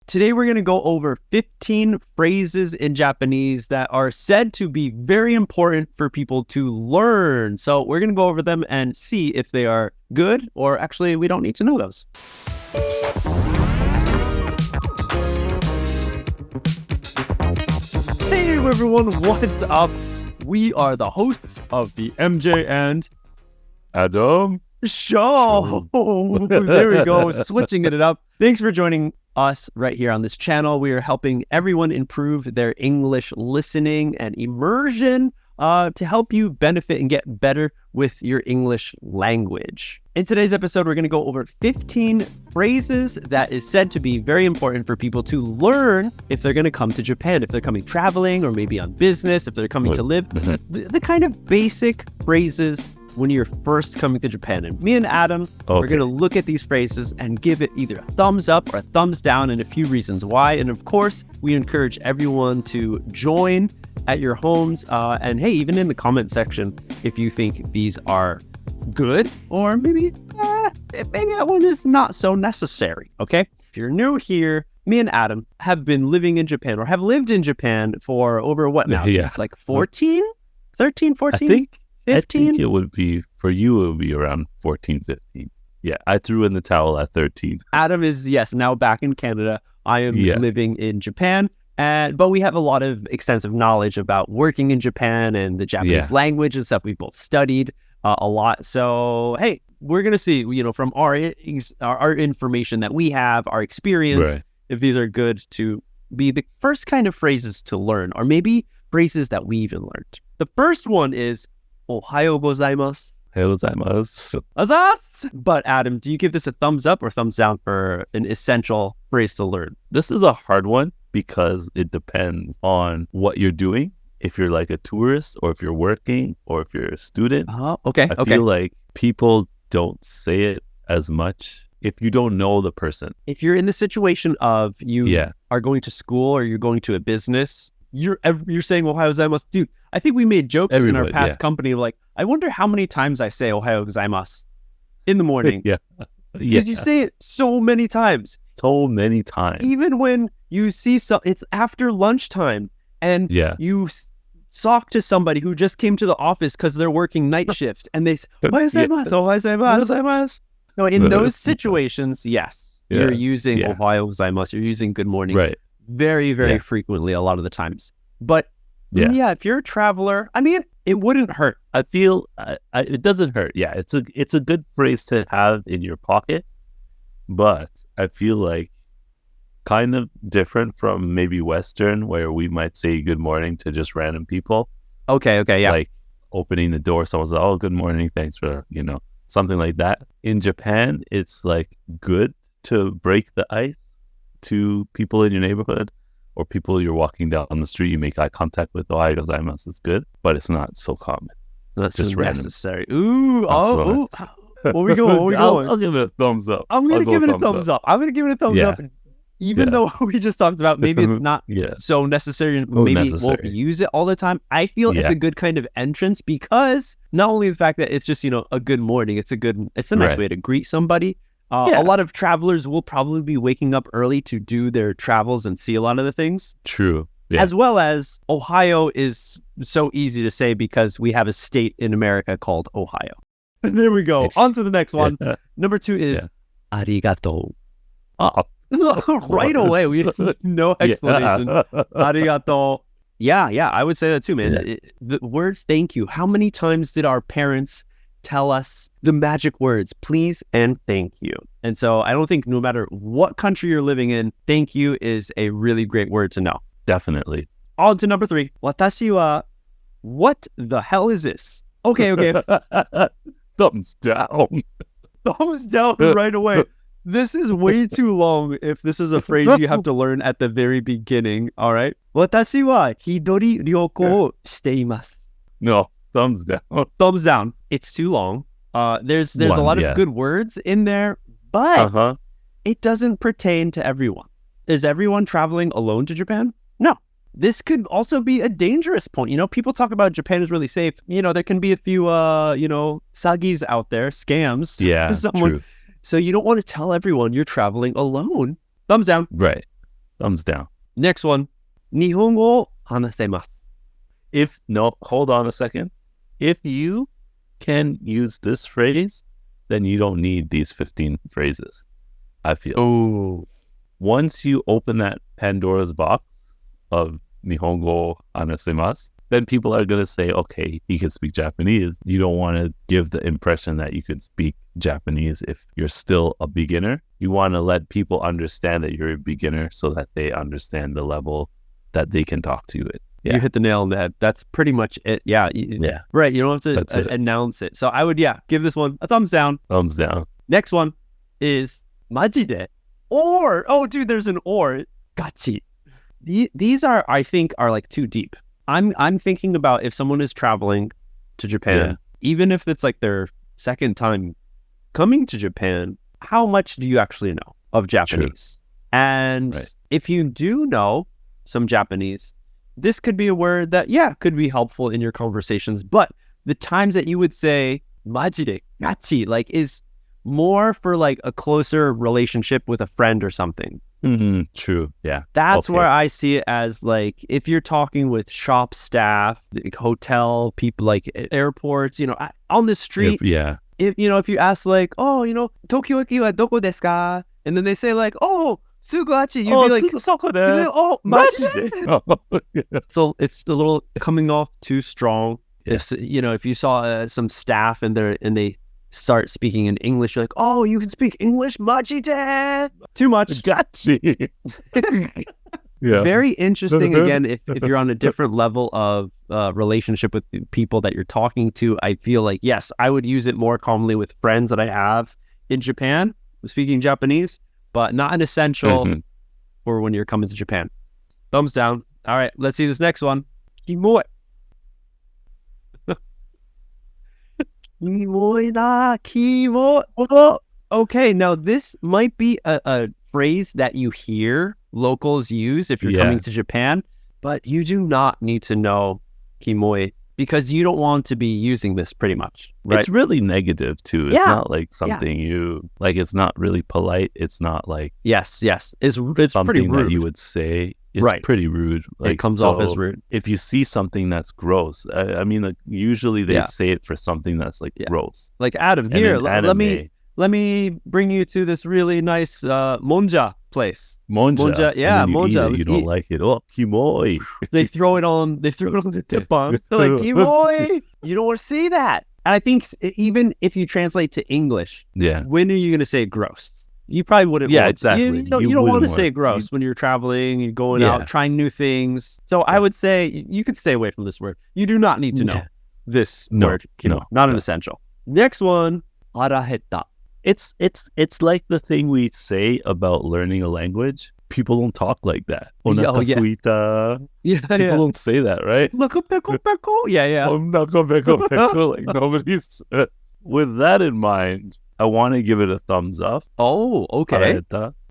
Today, we're going to go over 15 phrases in Japanese that are said to be very important for people to learn. So we're going to go over them and see if they are good or actually we don't need to know those. Hey everyone, what's up? We are the hosts of the MJ and Adam Show. There we go, switching it up. Thanks for joining us right here on this channel. We are helping everyone improve their English listening and immersion to help you benefit and get better with your English language. In today's episode, we're going to go over 15 phrases that is said to be very important for people to learn if they're going to come to Japan, if they're coming traveling or maybe on business, if they're coming to live. The kind of basic phrases when you're first coming to Japan. And me and Adam, we're going to look at these phrases and give it either a thumbs up or a thumbs down and a few reasons why. And of course, we encourage everyone to join at your homes. And hey, even in the comment section, if you think these are good or maybe that one is not so necessary, okay? If you're new here, me and Adam have been living in Japan or have lived in Japan for over what now? Like 14? 13, 14? 15? I think it would be, for you, it would be around 14, 15. Yeah, I threw in the towel at 13. Adam is, now back in Canada. I am living in Japan, but we have a lot of extensive knowledge about working in Japan and the Japanese language and stuff. We both studied a lot. So, hey, we're going to see, from our information that we have, our experience, if these are good to be the first kind of phrases to learn, or maybe phrases that we even learned. The first one is, Ohayo gozaimasu. Ohayo gozaimasu. Azas! But Adam, do you give this a thumbs up or thumbs down for an essential phrase to learn? This is a hard one because it depends on what you're doing. If you're like a tourist or if you're working or if you're a student. I feel like people don't say it as much if you don't know the person. If you're in the situation of you are going to school or you're going to a business, you're saying Ohayo gozaimasu. Dude, I think we made jokes in our past company of like, I wonder how many times I say Ohayo gozaimasu in the morning. Because you say it so many times. So many times. Even when you see it's after lunchtime and you talk to somebody who just came to the office because they're working night shift and they say, Ohayo gozaimasu. No, in those situations, you're using Ohayo gozaimasu. You're using good morning. Right. Very, very frequently, a lot of the times. But if you're a traveler, I mean, it wouldn't hurt. I feel it doesn't hurt. Yeah, it's a good phrase to have in your pocket, but I feel like kind of different from maybe Western, where we might say good morning to just random people. Okay, yeah. Like opening the door, someone's like, "Oh, good morning, thanks for," something like that. In Japan, it's like good to break the ice to people in your neighborhood or people you're walking down on the street, you make eye contact with. Ohayo gozaimasu. It's good, but it's not so common. That's just necessary. Where we going? I'll give it a thumbs up. I'm going to give it a thumbs up. I'm going to give it a thumbs up. Even though we just talked about maybe it's not so necessary and maybe won't use it all the time. I feel it's a good kind of entrance because not only the fact that it's just, a good morning, it's a nice way to greet somebody. A lot of travelers will probably be waking up early to do their travels and see a lot of the things. True. As well as Ohio is so easy to say because we have a state in America called Ohio. And there we go. On to the next one. Number 2 is Arigatou. Right away. We no explanation. Arigatou. Yeah, I would say that too, man. The words thank you. How many times did our parents tell us the magic words, please and thank you? And so I don't think no matter what country you're living in, thank you is a really great word to know. Definitely. On to number 3. Watashi wa, what the hell is this? Okay. Thumbs down. Thumbs down right away. This is way too long if this is a phrase you have to learn at the very beginning, all right? Watashi wa hidori ryoko o shite imasu. No. Thumbs down. Thumbs down. It's too long. There's a lot of good words in there, but it doesn't pertain to everyone. Is everyone traveling alone to Japan? No. This could also be a dangerous point. People talk about Japan is really safe. There can be a few, sagis out there, scams. Yeah, Someone true. So you don't want to tell everyone you're traveling alone. Thumbs down. Right. Thumbs down. Next one. Nihongo hanasemasu. Hold on a second. If you can use this phrase, then you don't need these 15 phrases, I feel. Oh. Once you open that Pandora's box of Nihongo hanasemasu, then people are going to say, okay, he can speak Japanese. You don't want to give the impression that you can speak Japanese if you're still a beginner. You want to let people understand that you're a beginner so that they understand the level that they can talk to you at. Yeah. You hit the nail on the head. That's pretty much it. Yeah. Yeah. Right. You don't have to announce it. So I would, give this one a thumbs down. Thumbs down. Next one is Maji de. Or, oh, dude, there's an or. Gachi. These are, I think, are like too deep. I'm thinking about if someone is traveling to Japan, even if it's like their second time coming to Japan, how much do you actually know of Japanese? True. And if you do know some Japanese, this could be a word that, could be helpful in your conversations. But the times that you would say maji de gachi, like, is more for like a closer relationship with a friend or something. Mm-hmm. True. Yeah. That's where I see it as, like, if you're talking with shop staff, like hotel people, like airports, on the street. If you ask like, oh, Tokyo wa doko desu ka? And then they say like, oh, Sugachi, you'd be like, oh, maji. So it's a little coming off too strong. Yeah. If you saw some staff and they start speaking in English, you're like, oh, you can speak English, maji de. Too much. Gachi. Yeah. Very interesting. Again, if you're on a different level of relationship with the people that you're talking to, I feel like, yes, I would use it more commonly with friends that I have in Japan speaking Japanese, but not an essential for when you're coming to Japan. Thumbs down. All right, let's see this next one. Kimoi. Kimoi da, kimoi. Okay, now this might be a phrase that you hear locals use if you're coming to Japan, but you do not need to know kimoi because you don't want to be using this pretty much, right? It's really negative too. It's not like something it's not really polite. It's not like... Yes. It's something pretty rude. that you would say. It's pretty rude. Like, it comes off as rude. If you see something that's gross, I mean, like, usually they say it for something that's like gross. Like, Adam, here, let me bring you to this really nice monja place. Monja, monja. You don't like it. Oh, kimoi. They throw it on the teppan. They're like, kimoi. You don't want to say that. And I think even if you translate to English, when are you going to say gross? You probably wouldn't. Yeah, exactly. You don't want to say gross when you're traveling, you're going out, trying new things. So I would say you could stay away from this word. You do not need to know this word. Not an essential. Next one, Harahetta. It's like the thing we say about learning a language. People don't talk like that. Onakasuita. People don't say that, right? Yeah. Like nobody's. With that in mind, I want to give it a thumbs up. Oh, okay.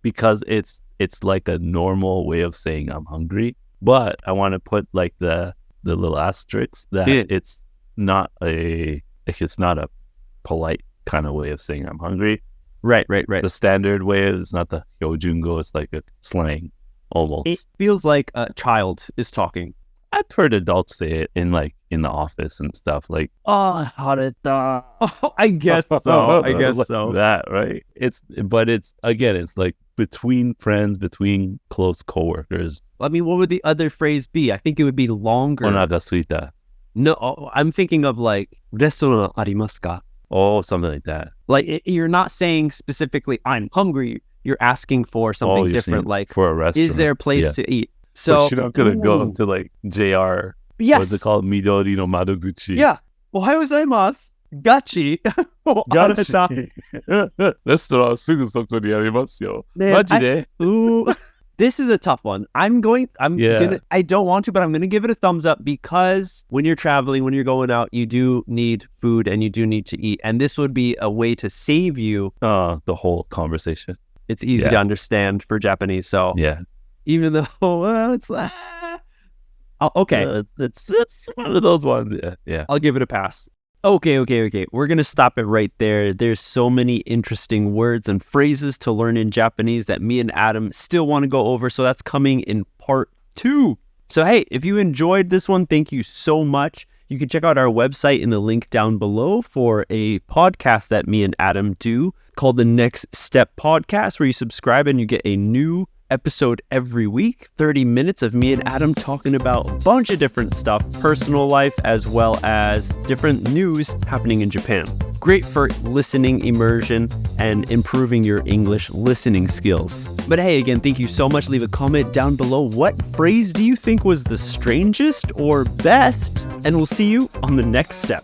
Because it's like a normal way of saying I'm hungry. But I want to put like the little asterisks that it's not a polite kind of way of saying I'm hungry. Right. The standard way is not the hyojungo. It's like a slang almost. It feels like a child is talking. I've heard adults say it in the office and stuff, like, oh, harahetta. Oh, I guess so. So. That, right? It's like between friends, between close coworkers. I mean, what would the other phrase be? I think it would be longer. Onagasuita. No, I'm thinking of like, restaurant arimasu ka? Oh, something like that. Like, you're not saying specifically, I'm hungry. You're asking for something different, like, for a restaurant. Is there a place to eat? So but you're not going to go to like JR. Yes. What's it called? Midori no Madoguchi. Yeah. Ohayou gozaimasu. Gachi. Gachi. Restaurant sugu soko ni arimasu yo. Maji de. This is a tough one. I don't want to, but I'm going to give it a thumbs up because when you're traveling, when you're going out, you do need food and you do need to eat. And this would be a way to save you. The whole conversation. It's easy to understand for Japanese. So even though it's okay. It's one of those ones. Yeah. I'll give it a pass. Okay. We're going to stop it right there. There's so many interesting words and phrases to learn in Japanese that me and Adam still want to go over. So that's coming in part 2. So hey, if you enjoyed this one, thank you so much. You can check out our website in the link down below for a podcast that me and Adam do called the Next Step Podcast, where you subscribe and you get a new episode every week, 30 minutes of me and Adam talking about a bunch of different stuff, personal life, as well as different news happening in Japan. Great for listening immersion and improving your English listening skills. But hey, again, thank you so much. Leave a comment down below. What phrase do you think was the strangest or best? And we'll see you on the next step.